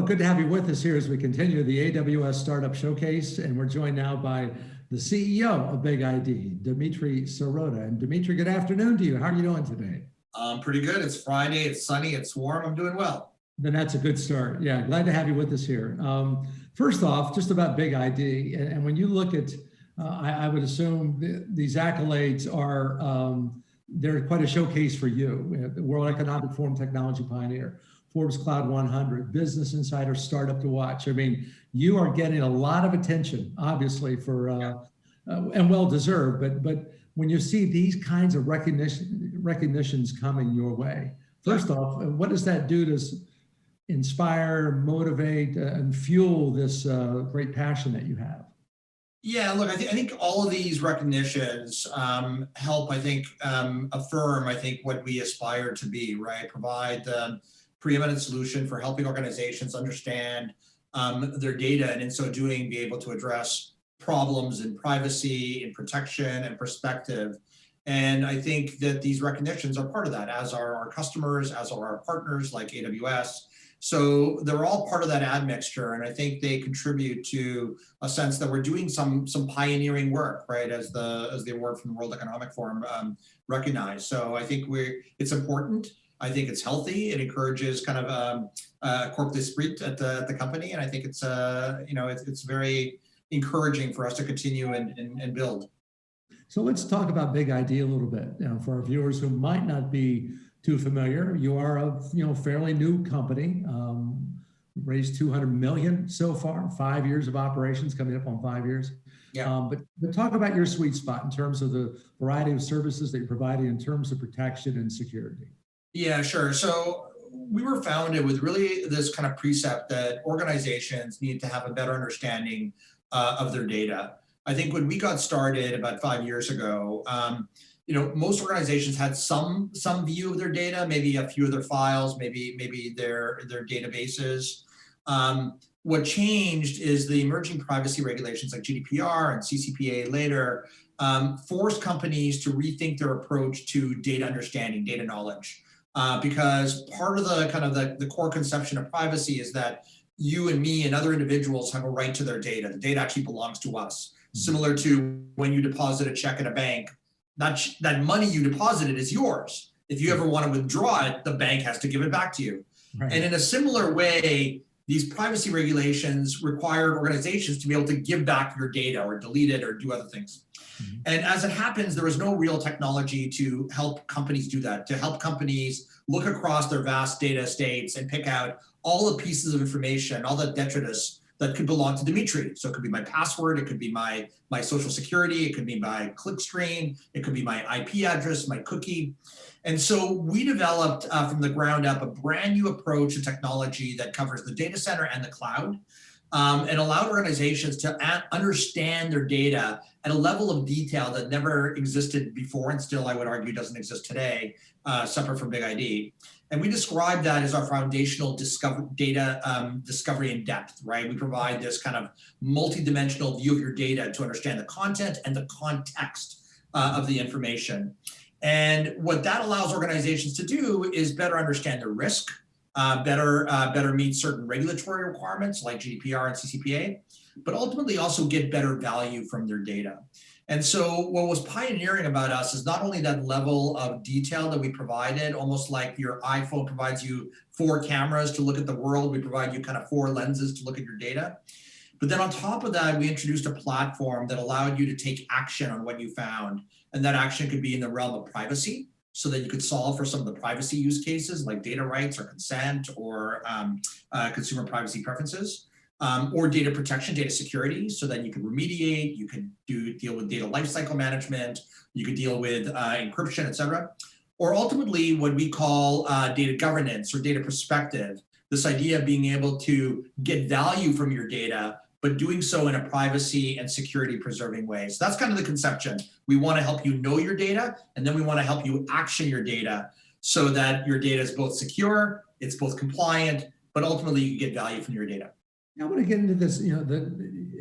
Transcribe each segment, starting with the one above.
Well, good to have you with us here as we continue the AWS Startup Showcase, and we're joined now by the CEO of BigID, Dimitri Sirota. And Dimitri, good afternoon to you. How are you doing today? Pretty good. It's Friday, it's sunny, it's warm. I'm doing well. Then that's a good start. Yeah, glad to have you with us here. First off, just about BigID, and when you look at, I would assume these accolades are, they're quite a showcase for you. The World Economic Forum Technology Pioneer, Forbes Cloud 100, Business Insider Startup to Watch. I mean, you are getting a lot of attention, obviously, for and well-deserved, but when you see these kinds of recognitions coming your way, first off, what does that do to inspire, motivate, and fuel this great passion that you have? Yeah, look, I think all of these recognitions help, I think, affirm, I think, what we aspire to be, right? Provide preeminent solution for helping organizations understand their data, and in so doing, be able to address problems in privacy, in protection, and perspective. And I think that these recognitions are part of that, as are our customers, as are our partners like AWS. So they're all part of that admixture, and I think they contribute to a sense that we're doing some pioneering work, right? As the award from the World Economic Forum recognized. So I think it's important. I think it's healthy. It encourages kind of corporate esprit at the company, and I think it's it's very encouraging for us to continue and build. So let's talk about BigID a little bit. For our viewers who might not be too familiar, you are a fairly new company. Raised 200 million so far, 5 years of operations, coming up on 5 years. Yeah. But talk about your sweet spot in terms of the variety of services that you're providing in terms of protection and security. Yeah, sure. So we were founded with really this kind of precept that organizations need to have a better understanding of their data. I think when we got started about 5 years ago, most organizations had some view of their data, maybe a few of their files, maybe their databases. What changed is the emerging privacy regulations like GDPR and CCPA later forced companies to rethink their approach to data understanding, data knowledge. Because part of the core conception of privacy is that you and me and other individuals have a right to their data. The data actually belongs to us. Similar to when you deposit a check at a bank, that money you deposited is yours. If you ever want to withdraw it, the bank has to give it back to you. Right. And in a similar way, these privacy regulations require organizations to be able to give back your data or delete it or do other things. Mm-hmm. And as it happens, there was no real technology to help companies do that, to help companies look across their vast data estates and pick out all the pieces of information, all the detritus that could belong to Dimitri. So it could be my password, it could be my social security, it could be my clickstream, it could be my IP address, my cookie. And so we developed from the ground up a brand new approach to technology that covers the data center and the cloud, and allowed organizations to understand their data at a level of detail that never existed before, and still, I would argue, doesn't exist today, separate from BigID. And we describe that as our foundational data discovery in depth, right? We provide this kind of multi-dimensional view of your data to understand the content and the context of the information. And what that allows organizations to do is better understand the risk, better meet certain regulatory requirements like GDPR and CCPA, but ultimately also get better value from their data. And so what was pioneering about us is not only that level of detail that we provided, almost like your iPhone provides you 4 cameras to look at the world, we provide you kind of 4 lenses to look at your data. But then on top of that, we introduced a platform that allowed you to take action on what you found. And that action could be in the realm of privacy, so that you could solve for some of the privacy use cases like data rights or consent or consumer privacy preferences. Or data protection, data security, so that you can remediate, you can deal with data lifecycle management, you could deal with encryption, et cetera. Or ultimately what we call data governance or data perspective, this idea of being able to get value from your data, but doing so in a privacy and security preserving way. So that's kind of the conception. We want to help you know your data, and then we want to help you action your data so that your data is both secure, it's both compliant, but ultimately you can get value from your data. I want to get into this,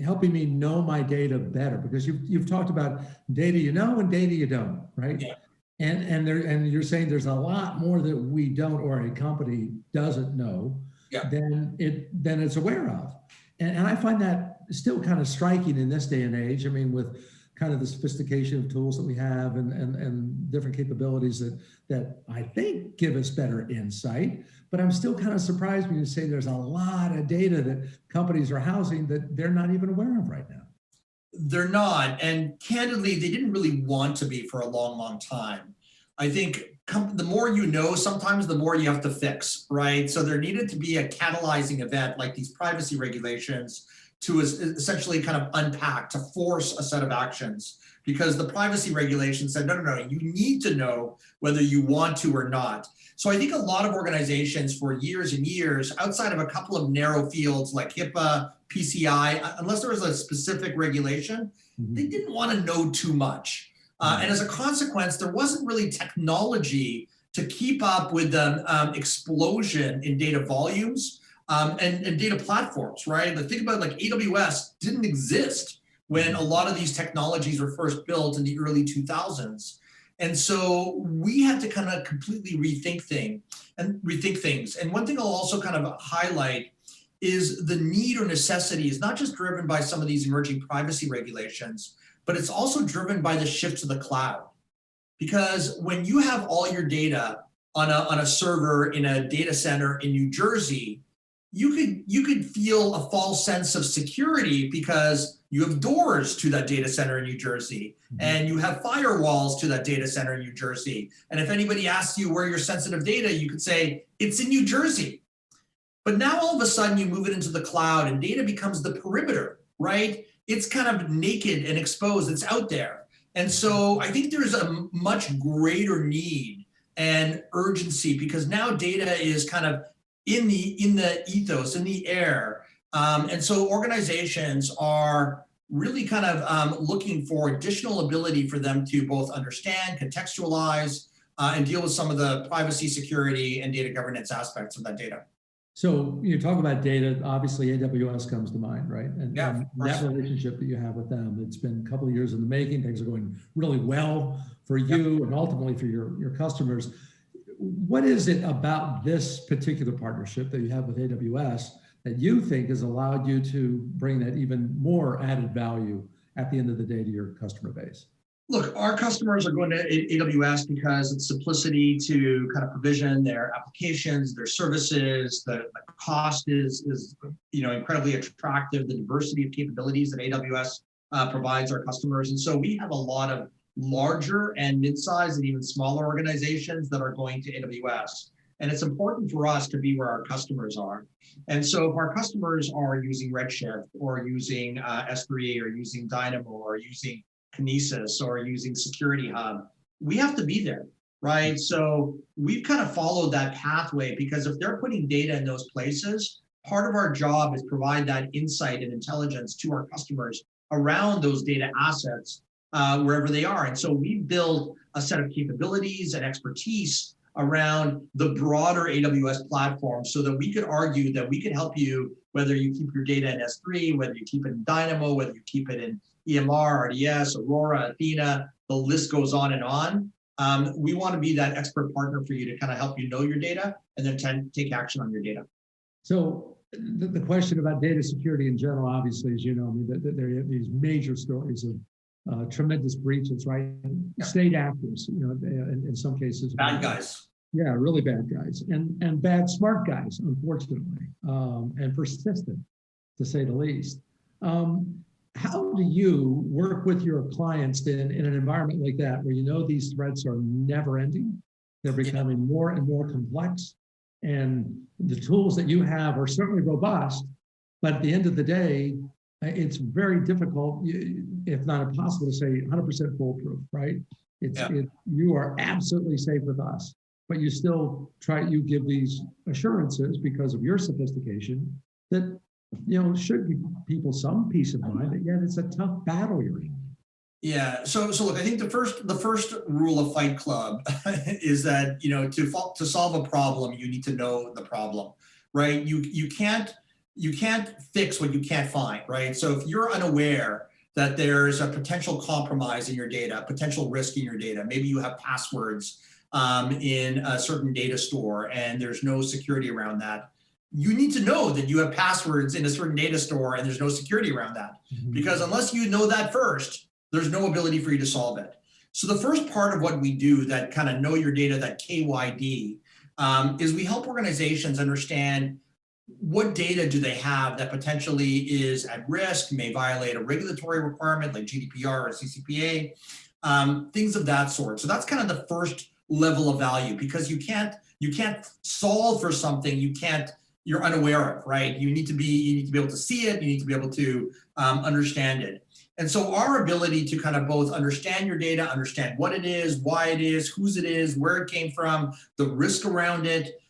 helping me know my data better, because you've talked about data you know and data you don't, right? Yeah. And you're saying there's a lot more that we don't, or a company doesn't know. Yeah. then it's aware of. And I find that still kind of striking in this day and age. I mean, with kind of the sophistication of tools that we have and different capabilities that I think give us better insight. But I'm still kind of surprised when you say there's a lot of data that companies are housing that they're not even aware of right now. They're not, and candidly, they didn't really want to be for a long, long time. I think the more you know, sometimes the more you have to fix, right? So there needed to be a catalyzing event like these privacy regulations to essentially kind of unpack, to force a set of actions, because the privacy regulation said, no, you need to know whether you want to or not. So I think a lot of organizations for years and years, outside of a couple of narrow fields like HIPAA, PCI, unless there was a specific regulation, they didn't want to know too much. And as a consequence, there wasn't really technology to keep up with the explosion in data volumes and data platforms, right? The thing about like AWS didn't exist when a lot of these technologies were first built in the early 2000s. And so we had to kind of completely rethink things. And one thing I'll also kind of highlight is the need or necessity is not just driven by some of these emerging privacy regulations, but it's also driven by the shift to the cloud. Because when you have all your data on a server in a data center in New Jersey, you could feel a false sense of security because you have doors to that data center in New Jersey, and you have firewalls to that data center in New Jersey. And if anybody asks you where your sensitive data, you could say, it's in New Jersey. But now all of a sudden you move it into the cloud and data becomes the perimeter, right? It's kind of naked and exposed, it's out there. And so I think there's a much greater need and urgency because now data is kind of in the ethos, in the air. And so organizations are really kind of looking for additional ability for them to both understand, contextualize, and deal with some of the privacy, security, and data governance aspects of that data. So you talk about data, obviously AWS comes to mind, right? And, yeah, and that relationship that you have with them, it's been a couple of years in the making, things are going really well for you and ultimately for your customers. What is it about this particular partnership that you have with AWS that you think has allowed you to bring that even more added value at the end of the day to your customer base? Look, our customers are going to AWS because it's simplicity to kind of provision their applications, their services. The cost is incredibly attractive. The diversity of capabilities that AWS provides our customers, and so we have a lot of larger and mid-sized and even smaller organizations that are going to AWS. And it's important for us to be where our customers are. And so if our customers are using Redshift or using S3 or using Dynamo or using Kinesis or using Security Hub, we have to be there, right? So we've kind of followed that pathway because if they're putting data in those places, part of our job is provide that insight and intelligence to our customers around those data assets wherever they are. And so we build a set of capabilities and expertise around the broader AWS platform so that we could argue that we could help you, whether you keep your data in S3, whether you keep it in Dynamo, whether you keep it in EMR, RDS, Aurora, Athena, the list goes on and on. We want to be that expert partner for you to kind of help you know your data and then take action on your data. So the question about data security in general, obviously, as you know, there are these major stories of tremendous breaches, right? Yeah. State actors, in some cases. Bad guys. Yeah, really bad guys. And bad smart guys, unfortunately, and persistent, to say the least. How do you work with your clients in an environment like that, where these threats are never ending? They're becoming more and more complex, and the tools that you have are certainly robust, but at the end of the day, it's very difficult, if not impossible, to say 100% foolproof, right? You are absolutely safe with us, but you still you give these assurances because of your sophistication that should give people some peace of mind that yet it's a tough battle you're in. Yeah. So look, I think the first rule of Fight Club is that to solve a problem, you need to know the problem, right? You can't fix what you can't find, right? So if you're unaware that there's a potential compromise in your data, potential risk in your data, maybe you have passwords in a certain data store and there's no security around that, you need to know that you have passwords in a certain data store and there's no security around that. Because unless you know that first, there's no ability for you to solve it. So the first part of what we do, that kind of know your data, that KYD, is we help organizations understand what data do they have that potentially is at risk, may violate a regulatory requirement like GDPR or CCPA, things of that sort. So that's kind of the first level of value, because you can't solve for something you're unaware of, right? You need to be able to see it, you need to be able to understand it. And so our ability to kind of both understand your data, understand what it is, why it is, whose it is, where it came from, the risk around it,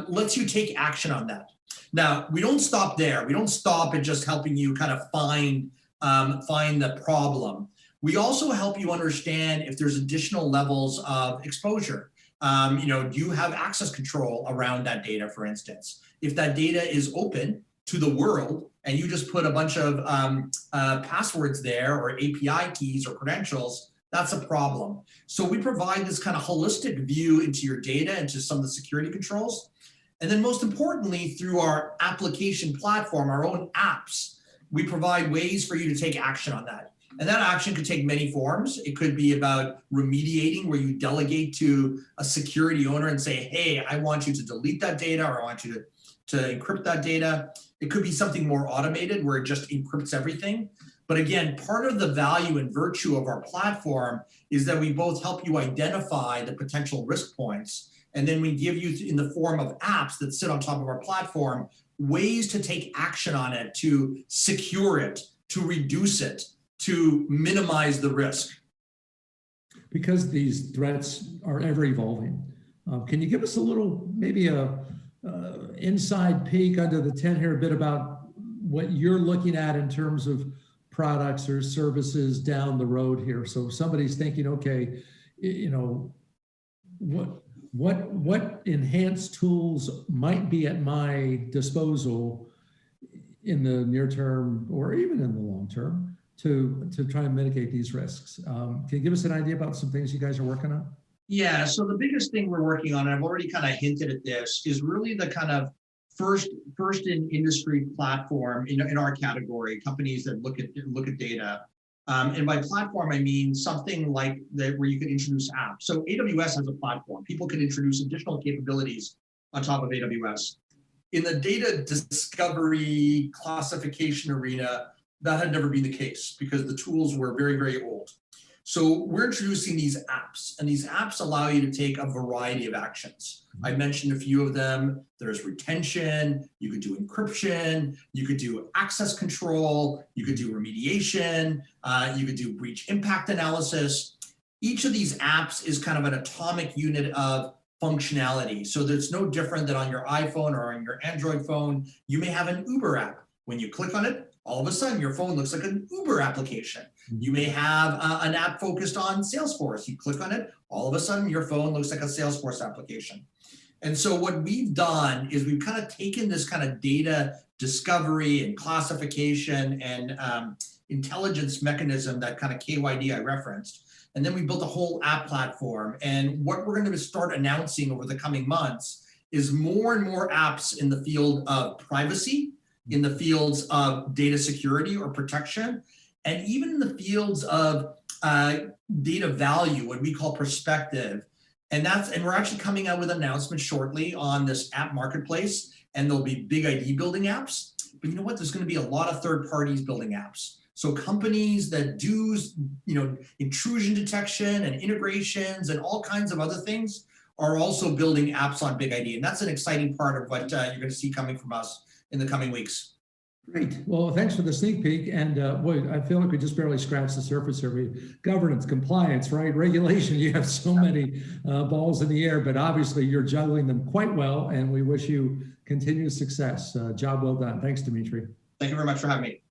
lets you take action on that. Now, we don't stop there. We don't stop at just helping you kind of find the problem. We also help you understand if there's additional levels of exposure. Do you have access control around that data, for instance? If that data is open to the world and you just put a bunch of passwords there or API keys or credentials, that's a problem. So we provide this kind of holistic view into your data, into some of the security controls. And then most importantly, through our application platform, our own apps, we provide ways for you to take action on that. And that action could take many forms. It could be about remediating, where you delegate to a security owner and say, hey, I want you to delete that data, or I want you to encrypt that data. It could be something more automated where it just encrypts everything. But again, part of the value and virtue of our platform is that we both help you identify the potential risk points, and then we give you, in the form of apps that sit on top of our platform, ways to take action on it, to secure it, to reduce it, to minimize the risk. Because these threats are ever evolving, can you give us a little, maybe a inside peek under the tent here, a bit about what you're looking at in terms of products or services down the road here? So if somebody's thinking, okay, what enhanced tools might be at my disposal in the near term or even in the long term to try and mitigate these risks? Can you give us an idea about some things you guys are working on? Yeah, so the biggest thing we're working on, and I've already kind of hinted at this, is really the kind of first in industry platform in our category, companies that look at data. And by platform, I mean something like that where you can introduce apps. So AWS has a platform. People can introduce additional capabilities on top of AWS. In the data discovery classification arena, that had never been the case because the tools were very, very old. So we're introducing these apps, and these apps allow you to take a variety of actions. I mentioned a few of them. There's retention, you could do encryption, you could do access control, you could do remediation, you could do breach impact analysis. Each of these apps is kind of an atomic unit of functionality. So that's no different than on your iPhone or on your Android phone. You may have an Uber app. When you click on it, all of a sudden your phone looks like an Uber application. You may have an app focused on Salesforce. You click on it, all of a sudden your phone looks like a Salesforce application. And so what we've done is we've kind of taken this kind of data discovery and classification and intelligence mechanism, that kind of KYD I referenced, and then we built a whole app platform. And what we're going to start announcing over the coming months is more and more apps in the field of privacy, in the fields of data security or protection, and even in the fields of data value, what we call perspective. And we're actually coming out with announcements shortly on this app marketplace, and there'll be BigID building apps. But you know what? There's going to be a lot of third parties building apps. So companies that do, intrusion detection and integrations and all kinds of other things are also building apps on BigID. And that's an exciting part of what you're going to see coming from us in the coming weeks. Great. Well, thanks for the sneak peek. And boy, I feel like we just barely scratched the surface here. Governance, compliance, right? Regulation, you have so many balls in the air, but obviously you're juggling them quite well. And we wish you continued success. Job well done. Thanks, Dimitri. Thank you very much for having me.